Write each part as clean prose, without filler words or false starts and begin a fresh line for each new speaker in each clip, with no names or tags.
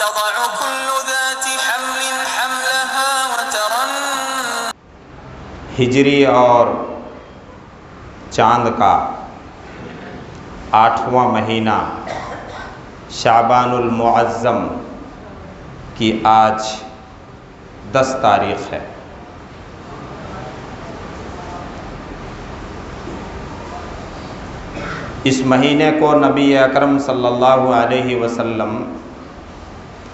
وتضع كل ذات حمل حملها وترى
ہجری اور چاند کا 8واں مہینہ شعبان المعظم کی آج 10 تاریخ ہے۔ اس مہینے کو نبی اکرم صلی اللہ علیہ وسلم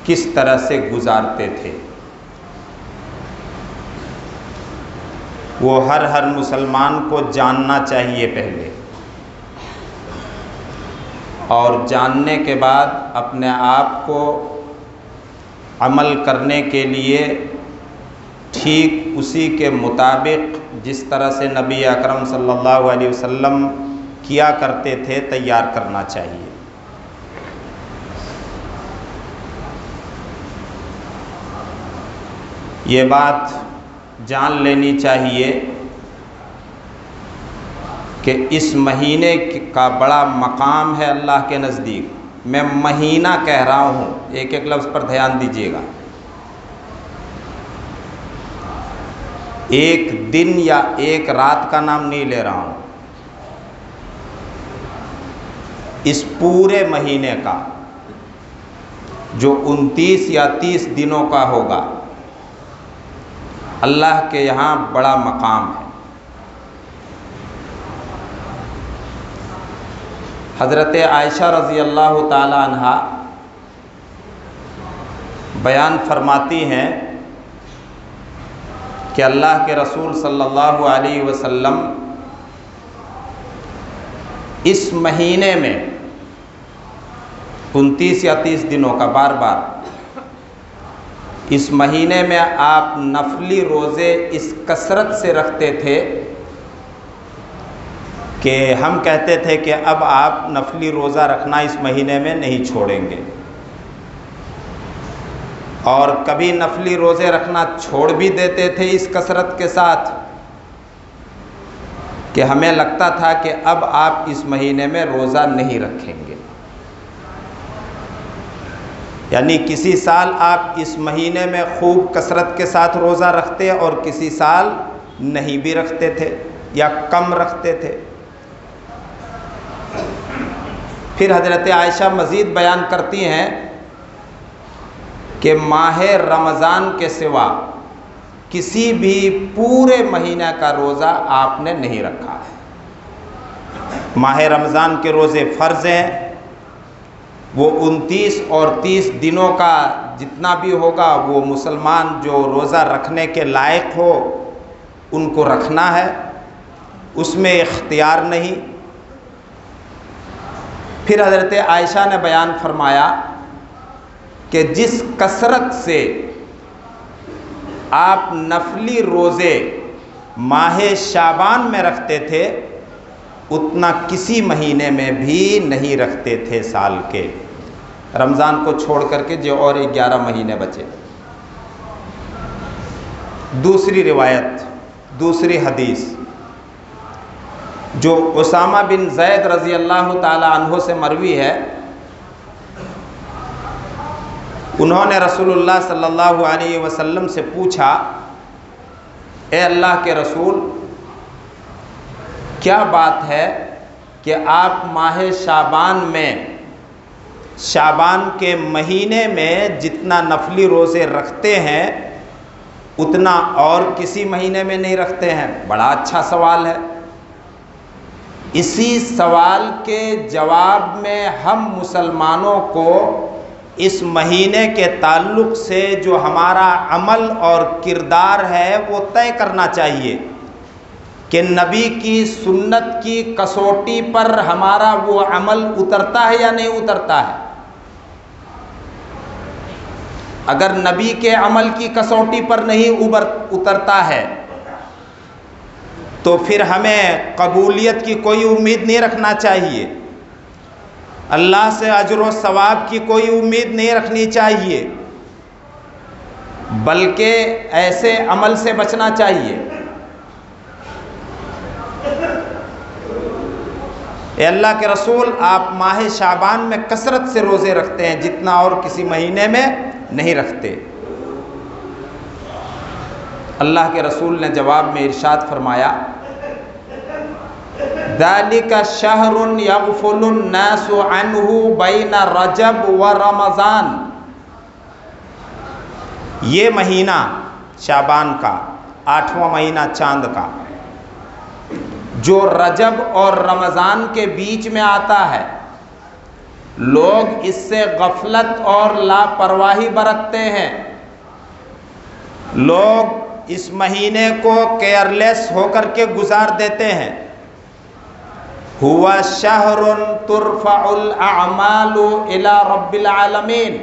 کس طرح سے گزارتے تھے، وہ ہر مسلمان کو جاننا چاہیے پہلے، اور جاننے کے بعد اپنے آپ کو عمل کرنے کے لیے ٹھیک اسی کے مطابق جس طرح سے نبی اکرم صلی اللہ علیہ وسلم کیا کرتے تھے تیار کرنا چاہیے۔ یہ بات جان لینی چاہیے کہ اس مہینے کا بڑا مقام ہے اللہ کے نزدیک۔ میں مہینہ کہہ رہا ہوں، ایک ایک لفظ پر دھیان دیجیے گا۔ ایک دن یا ایک رات کا نام نہیں لے رہا ہوں، اس پورے مہینے کا جو 29 یا 30 دنوں کا ہوگا، اللہ کے یہاں بڑا مقام ہے۔ حضرت عائشہ رضی اللہ تعالی عنہا بیان فرماتی ہیں کہ اللہ کے رسول صلی اللہ علیہ وسلم اس مہینے میں 29 یا 30 دنوں کا بار بار اس مہینے میں آپ نفلی روزے اس کثرت سے رکھتے تھے کہ ہم کہتے تھے کہ اب آپ نفلی روزہ رکھنا اس مہینے میں نہیں چھوڑیں گے، اور کبھی نفلی روزے رکھنا چھوڑ بھی دیتے تھے اس کثرت کے ساتھ کہ ہمیں لگتا تھا کہ اب آپ اس مہینے میں روزہ نہیں رکھیں گے۔ یعنی کسی سال آپ اس مہینے میں خوب کثرت کے ساتھ روزہ رکھتے اور کسی سال نہیں بھی رکھتے تھے یا کم رکھتے تھے۔ پھر حضرت عائشہ مزید بیان کرتی ہیں کہ ماہ رمضان کے سوا کسی بھی پورے مہینہ کا روزہ آپ نے نہیں رکھا ہے۔ ماہ رمضان کے روزے فرض ہیں، وہ 29 اور 30 دنوں کا جتنا بھی ہوگا وہ مسلمان جو روزہ رکھنے کے لائق ہو ان کو رکھنا ہے، اس میں اختیار نہیں۔ پھر حضرت عائشہ نے بیان فرمایا کہ جس کثرت سے آپ نفلی روزے ماہ شعبان میں رکھتے تھے اتنا کسی مہینے میں بھی نہیں رکھتے تھے سال کے، رمضان کو چھوڑ کر کے جو اور 11 مہینے بچے۔ دوسری روایت، دوسری حدیث جو اسامہ بن زید رضی اللہ تعالی عنہ سے مروی ہے، انہوں نے رسول اللہ صلی اللہ علیہ وسلم سے پوچھا، اے اللہ کے رسول، کیا بات ہے کہ آپ ماہ شعبان میں، شعبان کے مہینے میں جتنا نفلی روزے رکھتے ہیں اتنا اور کسی مہینے میں نہیں رکھتے ہیں؟ بڑا اچھا سوال ہے۔ اسی سوال کے جواب میں ہم مسلمانوں کو اس مہینے کے تعلق سے جو ہمارا عمل اور کردار ہے وہ طے کرنا چاہیے کہ نبی کی سنت کی کسوٹی پر ہمارا وہ عمل اترتا ہے یا نہیں اترتا ہے۔ اگر نبی کے عمل کی کسوٹی پر نہیں اترتا ہے تو پھر ہمیں قبولیت کی کوئی امید نہیں رکھنا چاہیے، اللہ سے اجر و ثواب کی کوئی امید نہیں رکھنی چاہیے، بلکہ ایسے عمل سے بچنا چاہیے اے اللہ کے رسول آپ ماہ شعبان میں کثرت سے روزے رکھتے ہیں جتنا اور کسی مہینے میں نہیں رکھتے۔ اللہ کے رسول نے جواب میں ارشاد فرمایا ذَلِكَ شَهْرٌ يَغْفُلُ النَّاسُ عَنْهُ بَيْنَ رَجَبْ وَرَمَضَانَ، یہ مہینہ شعبان کا 8واں مہینہ چاند کا جو رجب اور رمضان کے بیچ میں آتا ہے، لوگ اس سے غفلت اور لاپرواہی برتتے ہیں، لوگ اس مہینے کو کیئرلیس ہو کر کے گزار دیتے ہیں۔ ہوا شہر ترفع الاعمال الی رب العالمین،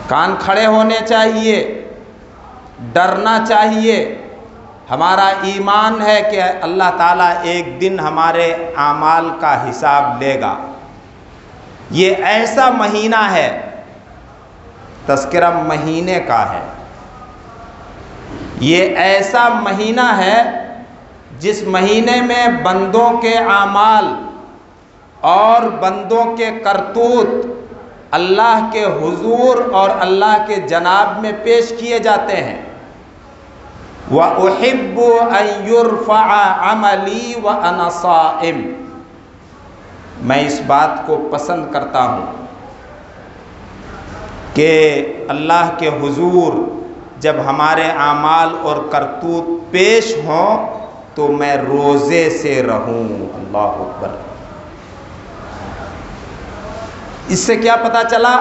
کان کھڑے ہونے چاہیے، ڈرنا چاہیے۔ ہمارا ایمان ہے کہ اللہ تعالیٰ ایک دن ہمارے اعمال کا حساب لے گا۔ یہ ایسا مہینہ ہے، تذکرہ مہینے کا ہے، یہ ایسا مہینہ ہے جس مہینے میں بندوں کے اعمال اور بندوں کے کرتوت اللہ کے حضور اور اللہ کے جناب میں پیش کیے جاتے ہیں۔ وَأُحِبُّ أَن يُرْفَعَ عَمَلِي وَأَنَا صَائِمٌ، میں اس بات کو پسند کرتا ہوں کہ اللہ کے حضور جب ہمارے اعمال اور کرتوت پیش ہوں تو میں روزے سے رہوں۔ اللہ اکبر۔ اس سے کیا پتہ چلا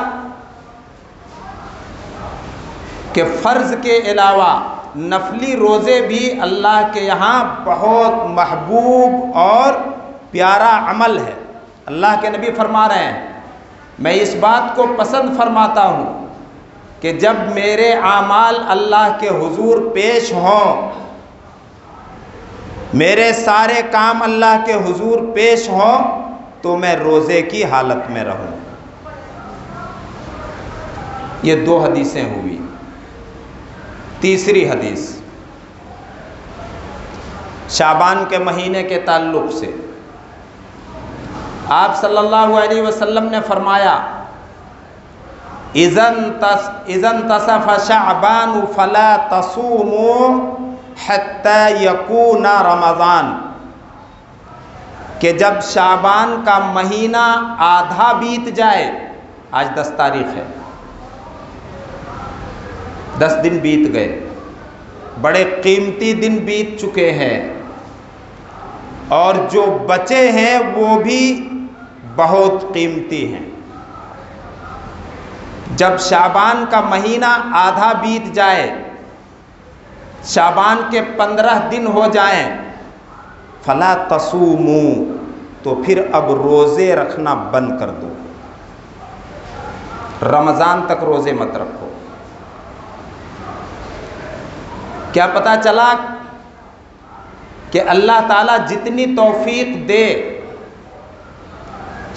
کہ فرض کے علاوہ نفلی روزے بھی اللہ کے یہاں بہت محبوب اور پیارا عمل ہے۔ اللہ کے نبی فرما رہے ہیں میں اس بات کو پسند فرماتا ہوں کہ جب میرے اعمال اللہ کے حضور پیش ہوں، میرے سارے کام اللہ کے حضور پیش ہوں تو میں روزے کی حالت میں رہوں۔ یہ 2 حدیثیں ہوئی۔ تیسری حدیث شعبان کے مہینے کے تعلق سے آپ صلی اللہ علیہ وسلم نے فرمایا اذا انتصف شعبان فلا تصوموا حتى يكون رمضان، کہ جب شعبان کا مہینہ آدھا بیت جائے، آج 10 تاریخ ہے، 10 دن بیت گئے، بڑے قیمتی دن بیت چکے ہیں، اور جو بچے ہیں وہ بھی بہت قیمتی ہیں۔ جب شعبان کا مہینہ آدھا بیت جائے، شعبان کے 15 دن ہو جائیں، فلا تصوموا، تو پھر اب روزے رکھنا بند کر دو، رمضان تک روزے مت رکھو۔ کیا پتہ چلا کہ اللہ تعالیٰ جتنی توفیق دے،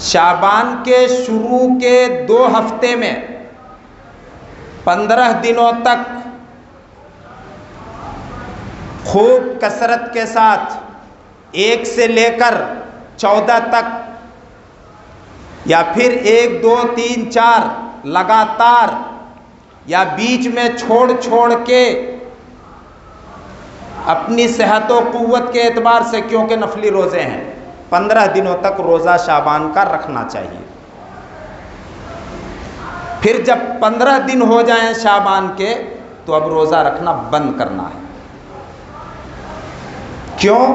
شعبان کے شروع کے 2 ہفتے میں 15 دنوں تک خوب کثرت کے ساتھ 1 سے لے کر 14 تک، یا پھر 1 2 3 4 لگاتار، یا بیچ میں چھوڑ کے اپنی صحت و قوت کے اعتبار سے، کیونکہ نفلی روزے ہیں، 15 دنوں تک روزہ شعبان کا رکھنا چاہیے۔ پھر جب 15 دن ہو جائیں شعبان کے تو اب روزہ رکھنا بند کرنا ہے۔ کیوں؟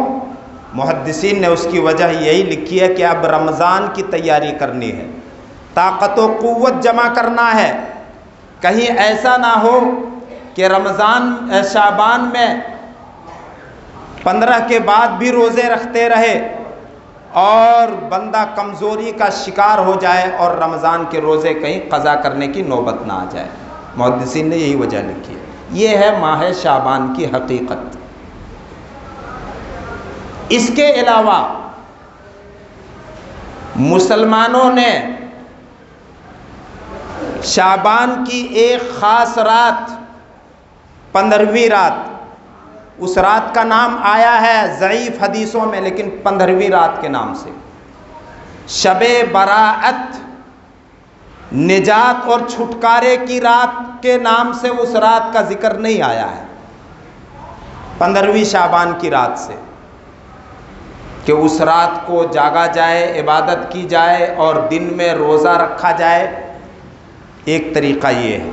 محدثین نے اس کی وجہ یہی لکھی ہے کہ اب رمضان کی تیاری کرنی ہے، طاقت و قوت جمع کرنا ہے، کہیں ایسا نہ ہو کہ شعبان میں 15 کے بعد بھی روزے رکھتے رہے اور بندہ کمزوری کا شکار ہو جائے اور رمضان کے روزے کہیں قضا کرنے کی نوبت نہ آ جائے۔ محدثین نے یہی وجہ لکھی ہے۔ یہ ہے ماہ شعبان کی حقیقت۔ اس کے علاوہ مسلمانوں نے شعبان کی ایک خاص رات، 15ویں رات، اس رات کا نام آیا ہے ضعیف حدیثوں میں لیکن 15ویں رات کے نام سے. شب براءت، نجات اور چھٹکارے کی رات کے نام سے اس رات کا ذکر نہیں آیا ہے. 15ویں شعبان کی رات سے کہ اس رات کو جاگا جائے، عبادت کی جائے اور دن میں روزہ رکھا جائے. ایک طریقہ یہ ہے.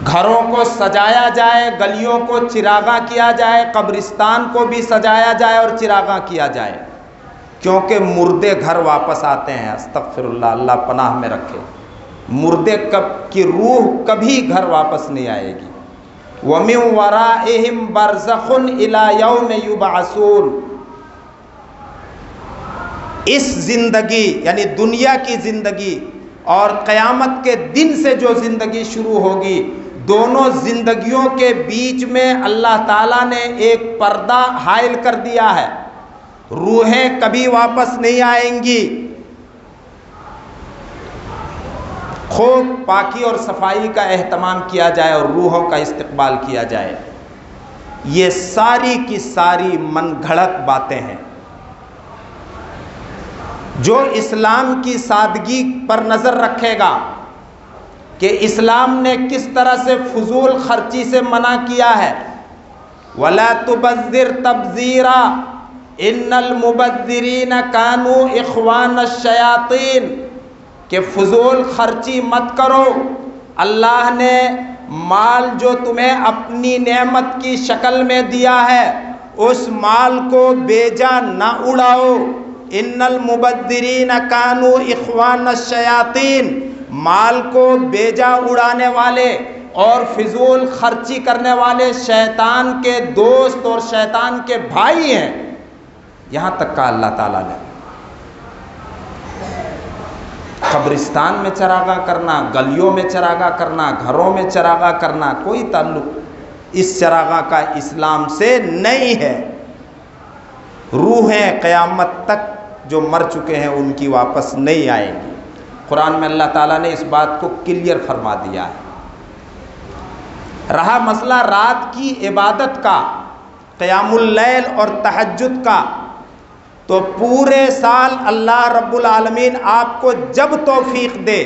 گھروں کو سجایا جائے، گلیوں کو چراغاں کیا جائے، قبرستان کو بھی سجایا جائے اور چراغاں کیا جائے، کیونکہ مردے گھر واپس آتے ہیں. استغفر اللہ، اللہ پناہ میں رکھے. مردے کی روح کبھی گھر واپس نہیں آئے گی. وَمِن وَرَائِهِمْ بَرْزَخٌ إِلَى يَوْمِ يُبْعَثُونَ. اس زندگی یعنی دنیا کی زندگی اور قیامت کے دن سے جو زندگی شروع ہوگی، دونوں زندگیوں کے بیچ میں اللہ تعالیٰ نے ایک پردہ حائل کر دیا ہے. روحیں کبھی واپس نہیں آئیں گی. خوب پاکی اور صفائی کا اہتمام کیا جائے اور روحوں کا استقبال کیا جائے. یہ ساری کی ساری من گھڑت باتیں ہیں. جو اسلام کی سادگی پر نظر رکھے گا کہ اسلام نے کس طرح سے فضول خرچی سے منع کیا ہے، وَلَا تُبَذِّرْ تَبْذِيرًا إِنَّ الْمُبَذِّرِينَ كَانُوا إِخْوَانَ الشَّيَاطِينَ، کہ فضول خرچی مت کرو. اللہ نے مال جو تمہیں اپنی نعمت کی شکل میں دیا ہے اس مال کو بیجا نہ اڑاؤ. ان المبذرین کانوا اخوان الشیاطین، مال کو بیجا اڑانے والے اور فضول خرچی کرنے والے شیطان کے دوست اور شیطان کے بھائی ہیں. یہاں تک کہا اللہ تعالیٰ نے. قبرستان میں چراغاں کرنا، گلیوں میں چراغاں کرنا، گھروں میں چراغاں کرنا، کوئی تعلق اس چراغاں کا اسلام سے نہیں ہے. روحیں قیامت تک جو مر چکے ہیں ان کی واپس نہیں آئیں گی. قرآن میں اللہ تعالیٰ نے اس بات کو کلیئر فرما دیا ہے. رہا مسئلہ رات کی عبادت کا، قیام اللیل اور تہجد کا، تو پورے سال اللہ رب العالمین آپ کو جب توفیق دے،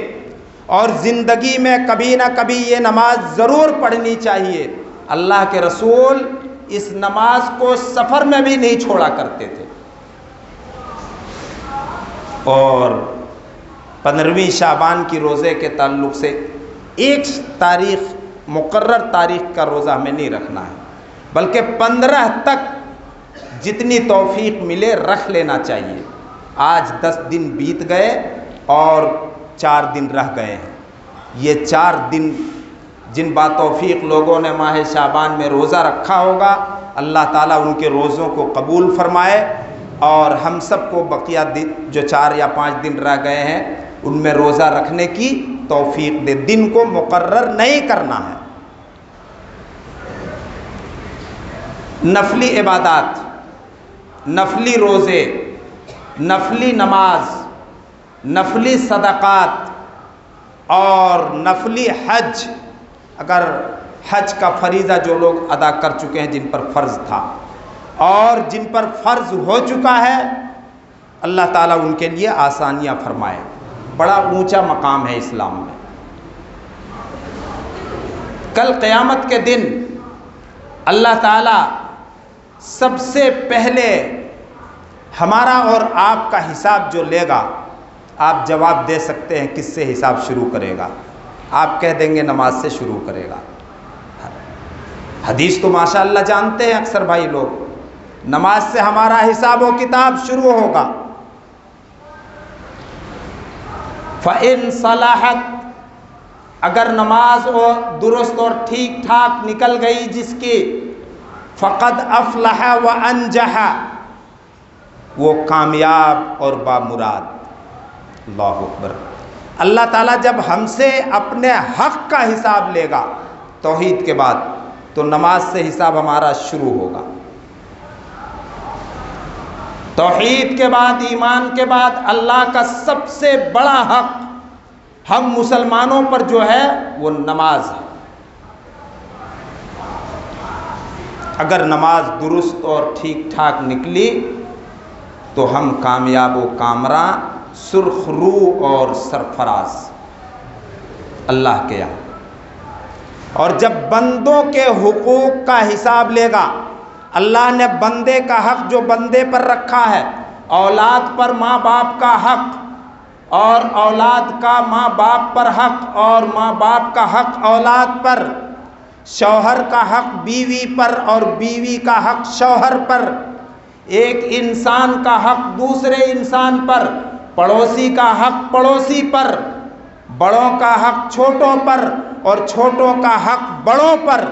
اور زندگی میں کبھی نہ کبھی یہ نماز ضرور پڑھنی چاہیے. اللہ کے رسول اس نماز کو سفر میں بھی نہیں چھوڑا کرتے تھے. اور 15ویں شعبان کی روزے کے تعلق سے ایک تاریخ، مقرر تاریخ کا روزہ ہمیں نہیں رکھنا ہے، بلکہ 15 تک جتنی توفیق ملے رکھ لینا چاہیے. آج 10 دن بیت گئے اور 4 دن رہ گئے ہیں. یہ 4 دن جن با توفیق لوگوں نے ماہ شعبان میں روزہ رکھا ہوگا، اللہ تعالیٰ ان کے روزوں کو قبول فرمائے اور ہم سب کو بقیہ دن جو 4 یا 5 دن رہ گئے ہیں ان میں روزہ رکھنے کی توفیق دے. دن کو مقرر نہیں کرنا ہے. نفلی عبادات، نفلی روزے، نفلی نماز، نفلی صدقات اور نفلی حج، اگر حج کا فریضہ جو لوگ ادا کر چکے ہیں جن پر فرض تھا اور جن پر فرض ہو چکا ہے، اللہ تعالیٰ ان کے لیے آسانیاں فرمائے. بڑا اونچا مقام ہے اسلام میں. کل قیامت کے دن اللہ تعالیٰ سب سے پہلے ہمارا اور آپ کا حساب جو لے گا، آپ جواب دے سکتے ہیں کس سے حساب شروع کرے گا. آپ کہہ دیں گے نماز سے شروع کرے گا. حدیث تو ماشاءاللہ جانتے ہیں اکثر بھائی لوگ، نماز سے ہمارا حساب و کتاب شروع ہوگا. فَإِن صَلَحَتْ، اگر نماز درست اور ٹھیک ٹھاک نکل گئی جس کی، فَقَدْ أَفْلَحَ وَأَنْجَحَ، وہ کامیاب اور بامراد. اللہ اکبر. اللہ تعالیٰ جب ہم سے اپنے حق کا حساب لے گا توحید کے بعد، تو نماز سے حساب ہمارا شروع ہوگا. توحید کے بعد، ایمان کے بعد اللہ کا سب سے بڑا حق ہم مسلمانوں پر جو ہے وہ نماز ہے. اگر نماز درست اور ٹھیک ٹھاک نکلی تو ہم کامیاب و کامراں، سرخ رو اور سرفراز اللہ کے یہاں۔ اور جب بندوں کے حقوق کا حساب لے گا، اللہ نے بندے کا حق جو بندے پر رکھا ہے، اولاد پر ماں باپ کا حق، اور اولاد کا ماں باپ پر حق، اور ماں باپ کا حق اولاد پر، شوہر کا حق بیوی پر اور بیوی کا حق شوہر پر، ایک انسان کا حق دوسرے انسان پر، پڑوسی کا حق پڑوسی پر، بڑوں کا حق چھوٹوں پر اور چھوٹوں کا حق بڑوں پر۔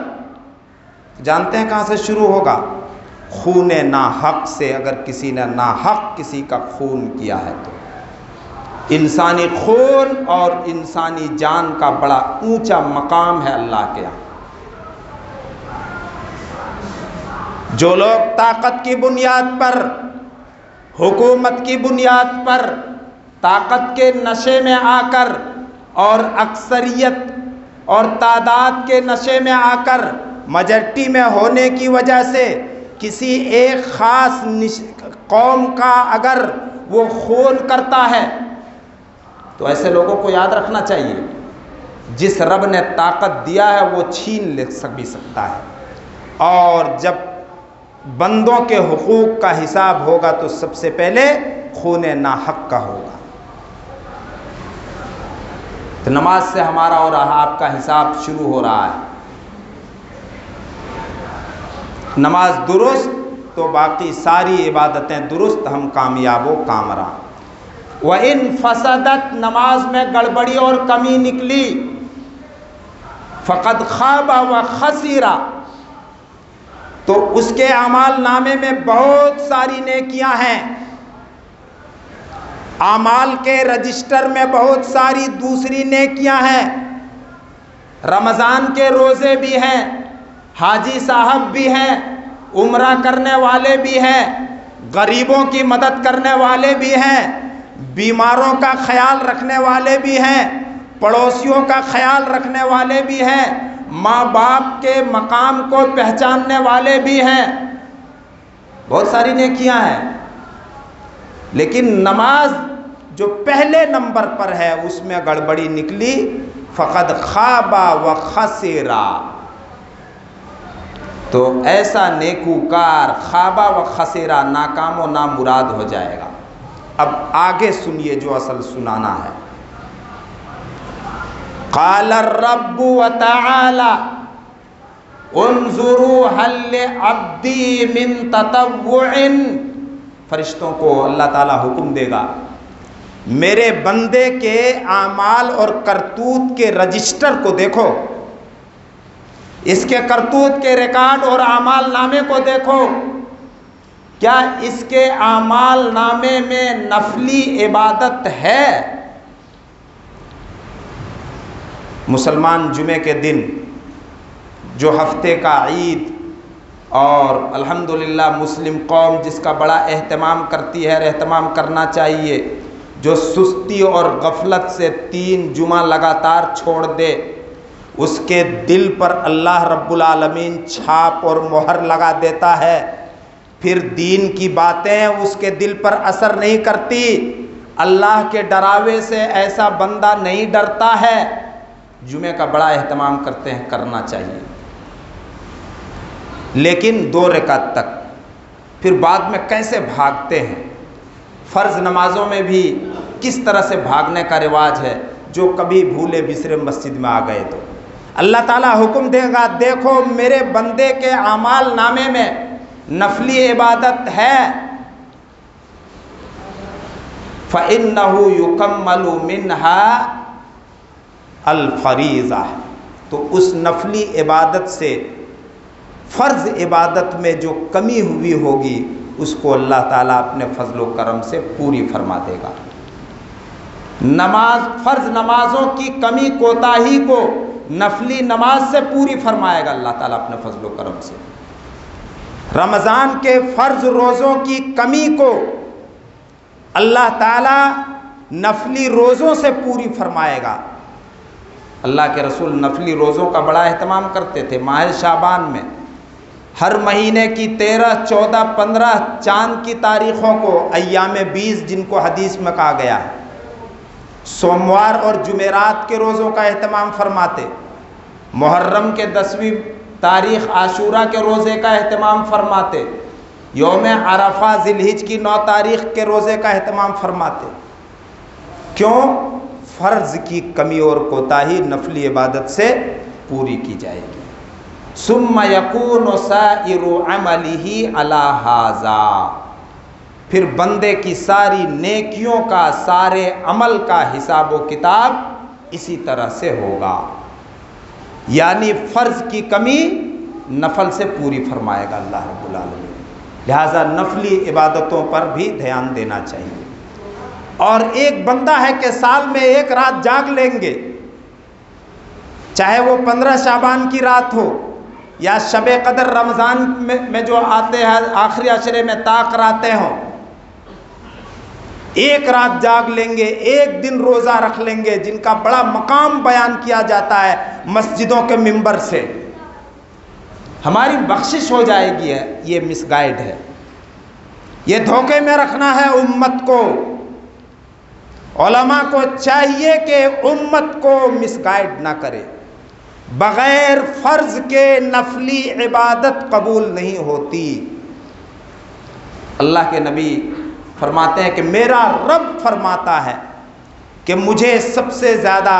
جانتے ہیں کہاں سے شروع ہوگا؟ خون ناحق سے۔ اگر کسی نے ناحق کسی کا خون کیا ہے تو انسانی خون اور انسانی جان کا بڑا اونچا مقام ہے اللہ کے یہاں۔ جو لوگ طاقت کی بنیاد پر، حکومت کی بنیاد پر، طاقت کے نشے میں آ کر اور اکثریت اور تعداد کے نشے میں آ کر میجارٹی میں ہونے کی وجہ سے کسی ایک خاص قوم کا اگر وہ خون کرتا ہے تو ایسے لوگوں کو یاد رکھنا چاہیے جس رب نے طاقت دیا ہے وہ چھین بھی سکتا ہے، اور جب بندوں کے حقوق کا حساب ہوگا تو سب سے پہلے خون ناحق کا ہوگا۔ تو نماز سے ہمارا اور آپ کا حساب شروع ہو رہا ہے۔ نماز درست تو باقی ساری عبادتیں درست، ہم کامیاب و کامراں۔ وَإِن فَسَدَتْ، نماز میں گڑبڑی اور کمی نکلی، فَقَدْ خَابَ وَخَسِرَ، تو اس کے اعمال نامے میں بہت ساری نیکیاں ہیں، اعمال کے رجسٹر میں بہت ساری دوسری نیکیاں ہیں، رمضان کے روزے بھی ہیں، حاجی صاحب بھی ہیں، عمرہ کرنے والے بھی ہیں، غریبوں کی مدد کرنے والے بھی ہیں، بیماروں کا خیال رکھنے والے بھی ہیں، پڑوسیوں کا خیال رکھنے والے بھی ہیں، ماں باپ کے مقام کو پہچاننے والے بھی ہیں، بہت ساری نیکیاں ہیں۔ لیکن نماز جو پہلے نمبر پر ہے اس میں گڑبڑی نکلی، فقد خاب و خسرا، تو ایسا نیکوکار خوابہ و خسرا، ناکام و نامراد ہو جائے گا۔ اب آگے سنیے جو اصل سنانا ہے۔ قال الرب وتعالى انظروا هل لعبدی من تطوع، فرشتوں کو اللہ تعالیٰ حکم دے گا میرے بندے کے اعمال اور کرتوت کے رجسٹر کو دیکھو، اس کے کرتوت کے ریکارڈ اور اعمال نامے کو دیکھو، کیا اس کے اعمال نامے میں نفلی عبادت ہے؟ مسلمان جمعے کے دن جو ہفتے کا عید، اور الحمدللہ مسلم قوم جس کا بڑا اہتمام کرتی ہے، اہتمام کرنا چاہیے، جو سستی اور غفلت سے 3 جمعہ لگاتار چھوڑ دے، اس کے دل پر اللہ رب العالمین چھاپ اور مہر لگا دیتا ہے، پھر دین کی باتیں اس کے دل پر اثر نہیں کرتی۔ اللہ کے ڈراوے سے ایسا بندہ نہیں ڈرتا ہے۔ جمعے کا بڑا اہتمام کرتے ہیں، کرنا چاہیے، لیکن 2 رکعت تک، پھر بعد میں کیسے بھاگتے ہیں۔ فرض نمازوں میں بھی کس طرح سے بھاگنے کا رواج ہے، جو کبھی بھولے بسرے مسجد میں آ گئے تو اللہ تعالیٰ حکم دے گا دیکھو میرے بندے کے اعمال نامے میں نفلی عبادت ہے، فَإِنَّهُ يُكَمَّلُ مِنْهَا الفریضہ، تو اس نفلی عبادت سے فرض عبادت میں جو کمی ہوئی ہوگی اس کو اللہ تعالیٰ اپنے فضل و کرم سے پوری فرما دے گا۔ فرض نمازوں کی کمی کوتاہی کو نفلی نماز سے پوری فرمائے گا اللہ تعالیٰ اپنے فضل و کرم سے۔ رمضان کے فرض روزوں کی کمی کو اللہ تعالیٰ نفلی روزوں سے پوری فرمائے گا۔ اللہ کے رسول نفلی روزوں کا بڑا اہتمام کرتے تھے۔ ماہ شعبان میں ہر مہینے کی 13, 14, 15 چاند کی تاریخوں کو ایام 20 جن کو حدیث میں کہا گیا ہے، سوموار اور جمعرات کے روزوں کا اہتمام فرماتے، محرم کے 10ویں تاریخ عاشورہ کے روزے کا اہتمام فرماتے، یوم عرفہ ذی الحج کی 9 تاریخ کے روزے کا اہتمام فرماتے۔ کیوں؟ فرض کی کمی اور کوتاہی نفلی عبادت سے پوری کی جائے گی۔ ثم یکون سائر عملہ علی ھذا، پھر بندے کی ساری نیکیوں کا، سارے عمل کا حساب و کتاب اسی طرح سے ہوگا، یعنی فرض کی کمی نفل سے پوری فرمائے گا اللہ رب العالمین۔ لہذا نفلی عبادتوں پر بھی دھیان دینا چاہیے۔ اور ایک بندہ ہے کہ سال میں 1 رات جاگ لیں گے، چاہے وہ 15 شعبان کی رات ہو یا شب قدر رمضان میں جو آتے ہیں آخری عشرے میں طاق راتیں ہوں، 1 رات جاگ لیں گے، 1 دن روزہ رکھ لیں گے، جن کا بڑا مقام بیان کیا جاتا ہے مسجدوں کے منبر سے، ہماری بخشش ہو جائے گی۔ یہ مس گائیڈ ہے، یہ دھوکے میں رکھنا ہے امت کو۔ علماء کو چاہیے کہ امت کو مس گائیڈ نہ کرے۔ بغیر فرض کے نفلی عبادت قبول نہیں ہوتی۔ اللہ کے نبی فرماتے ہیں کہ میرا رب فرماتا ہے کہ مجھے سب سے زیادہ،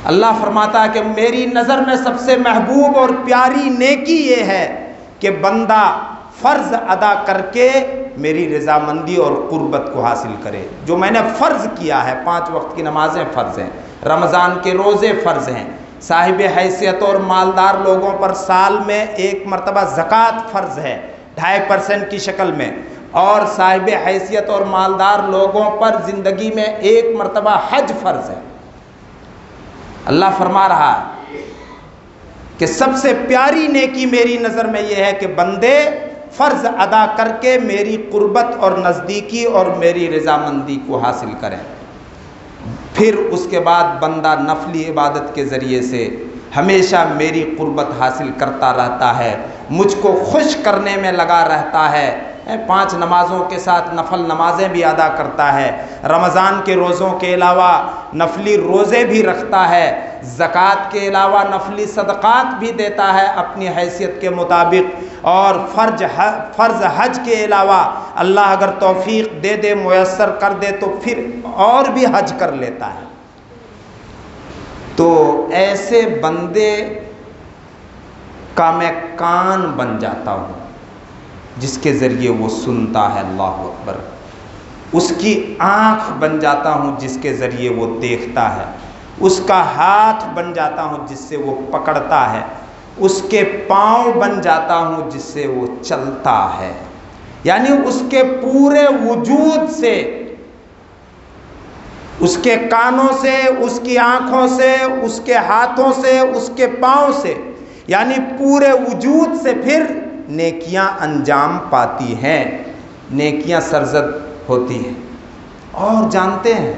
اللہ فرماتا ہے کہ میری نظر میں سب سے محبوب اور پیاری نیکی یہ ہے کہ بندہ فرض ادا کر کے میری رضامندی اور قربت کو حاصل کرے۔ جو میں نے فرض کیا ہے، 5 وقت کی نمازیں فرض ہیں، رمضان کے روزے فرض ہیں، صاحب حیثیت اور مالدار لوگوں پر سال میں 1 مرتبہ زکوٰۃ فرض ہے 2.5% کی شکل میں، اور صاحب حیثیت اور مالدار لوگوں پر زندگی میں 1 مرتبہ حج فرض ہے۔ اللہ فرما رہا ہے کہ سب سے پیاری نیکی میری نظر میں یہ ہے کہ بندے فرض ادا کر کے میری قربت اور نزدیکی اور میری رضامندی کو حاصل کریں۔ پھر اس کے بعد بندہ نفلی عبادت کے ذریعے سے ہمیشہ میری قربت حاصل کرتا رہتا ہے، مجھ کو خوش کرنے میں لگا رہتا ہے، 5 نمازوں کے ساتھ نفل نمازیں بھی ادا کرتا ہے، رمضان کے روزوں کے علاوہ نفلی روزے بھی رکھتا ہے، زکوٰۃ کے علاوہ نفلی صدقات بھی دیتا ہے اپنی حیثیت کے مطابق، اور فرض حج کے علاوہ اللہ اگر توفیق دے دے، میسر کر دے تو پھر اور بھی حج کر لیتا ہے۔ تو ایسے بندے کا میں کان بن جاتا ہوں جس کے ذریعے وہ سنتا ہے، اللہ اکبر، اس کی آنکھ بن جاتا ہوں جس کے ذریعے وہ دیکھتا ہے، اس کا ہاتھ بن جاتا ہوں جس سے وہ پکڑتا ہے، اس کے پاؤں بن جاتا ہوں جس سے وہ چلتا ہے، یعنی اس کے پورے وجود سے، اس کے کانوں سے، اس کی آنکھوں سے، اس کے ہاتھوں سے، اس کے پاؤں سے، یعنی پورے وجود سے پھر نیکیاں انجام پاتی ہیں، نیکیاں سرزد ہوتی ہیں۔ اور جانتے ہیں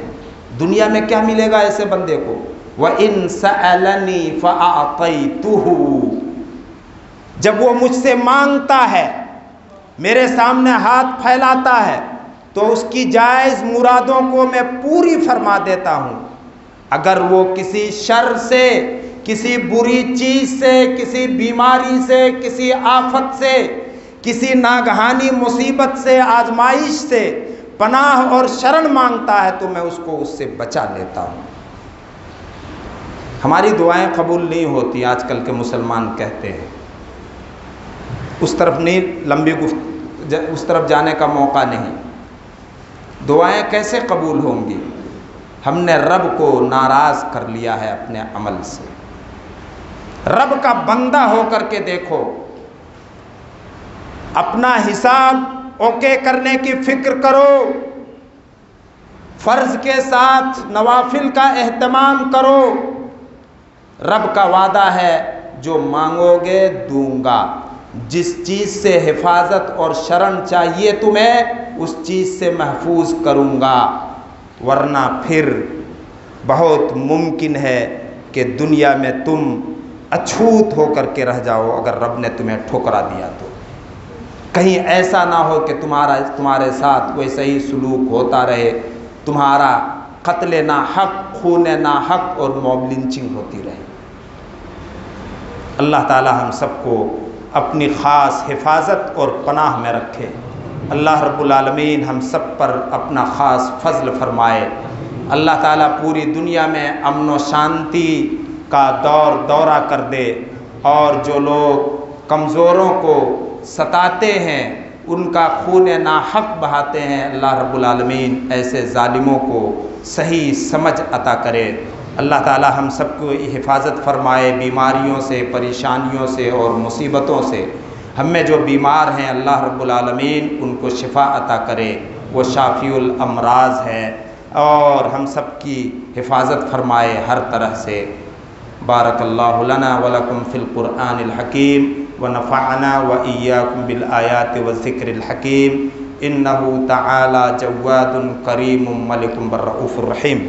دنیا میں کیا ملے گا ایسے بندے کو؟ وَإِن سَأَلَنِي فَأَعْطَيْتُهُ، جب وہ مجھ سے مانگتا ہے، میرے سامنے ہاتھ پھیلاتا ہے، تو اس کی جائز مرادوں کو میں پوری فرما دیتا ہوں۔ اگر وہ کسی شر سے، کسی بری چیز سے، کسی بیماری سے، کسی آفت سے، کسی ناگہانی مصیبت سے، آزمائش سے پناہ اور شرن مانگتا ہے تو میں اس کو اس سے بچا لیتا ہوں۔ ہماری دعائیں قبول نہیں ہوتی، آج کل کے مسلمان کہتے ہیں، اس طرف نہیں لمبی اس طرف جانے کا موقع نہیں۔ دعائیں کیسے قبول ہوں گی؟ ہم نے رب کو ناراض کر لیا ہے اپنے عمل سے۔ رب کا بندہ ہو کر کے دیکھو، اپنا حساب اوکے کرنے کی فکر کرو، فرض کے ساتھ نوافل کا اہتمام کرو۔ رب کا وعدہ ہے جو مانگو گے دوں گا، جس چیز سے حفاظت اور شرن چاہیے تمہیں اس چیز سے محفوظ کروں گا، ورنہ پھر بہت ممکن ہے کہ دنیا میں تم اچھوت ہو کر کے رہ جاؤ اگر رب نے تمہیں ٹھکرا دیا تو۔ کہیں ایسا نہ ہو کہ تمہارے ساتھ کوئی صحیح سلوک ہوتا رہے، تمہارا قتل ناحق، خون ناحق اور موب لنچنگ ہوتی رہے۔ اللہ تعالی ہم سب کو اپنی خاص حفاظت اور پناہ میں رکھے۔ اللہ رب العالمین ہم سب پر اپنا خاص فضل فرمائے۔ اللہ تعالیٰ پوری دنیا میں امن و شانتی کا دورہ کر دے، اور جو لوگ کمزوروں کو ستاتے ہیں، ان کا خون ناحق بہاتے ہیں، اللہ رب العالمین ایسے ظالموں کو صحیح سمجھ عطا کرے۔ اللہ تعالیٰ ہم سب کو حفاظت فرمائے بیماریوں سے، پریشانیوں سے اور مصیبتوں سے۔ ہم میں جو بیمار ہیں اللہ رب العالمین ان کو شفا عطا کرے، وہ شافی الامراض ہے، اور ہم سب کی حفاظت فرمائے ہر طرح سے۔ بارک اللہ لنا ولکم فی القرآن الحکیم ونفعنا وإیاکم بالآیات والذکر الحکیم، انہ تعالی جواد کریم ملک بالرؤوف الرحیم۔